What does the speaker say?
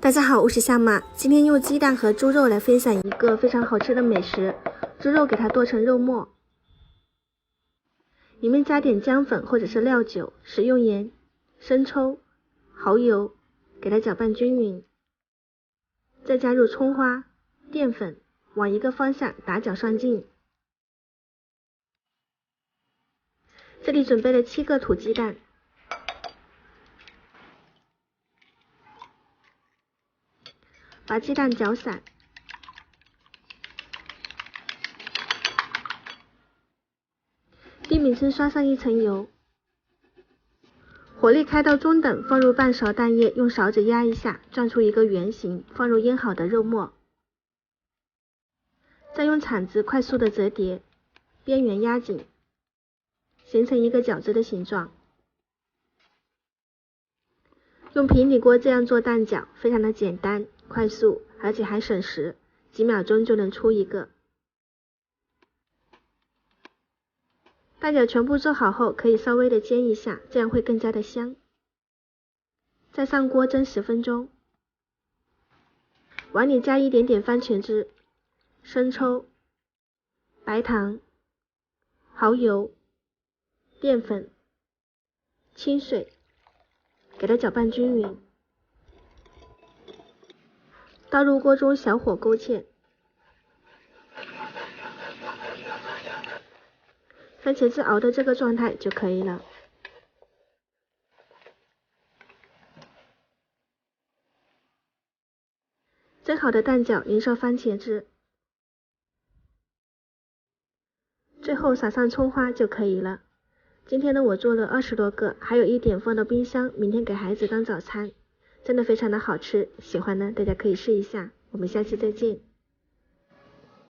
大家好，我是夏妈，今天用鸡蛋和猪肉来分享一个非常好吃的美食。猪肉给它剁成肉末，里面加点姜粉或者是料酒，食用盐、生抽、蚝油，给它搅拌均匀，再加入葱花、淀粉，往一个方向打搅上劲。这里准备了7个土鸡蛋，把鸡蛋搅散，低米碡刷上一层油，火力开到中等，放入半勺蛋液，用勺子压一下，转出一个圆形，放入腌好的肉末，再用铲子快速的折叠，边缘压紧，形成一个饺子的形状。用平底锅这样做蛋饺，非常的简单、快速，而且还省时，几秒钟就能出一个。蛋饺全部做好后，可以稍微的煎一下，这样会更加的香。再上锅蒸10分钟。碗里加一点点番茄汁、生抽、白糖、蚝油、淀粉、清水，给它搅拌均匀。倒入锅中小火勾芡，番茄汁熬的这个状态就可以了。蒸好的蛋饺淋上番茄汁，最后撒上葱花就可以了。今天呢，我做了20多个，还有一点放到冰箱，明天给孩子当早餐，真的非常的好吃。喜欢呢，大家可以试一下。我们下期再见。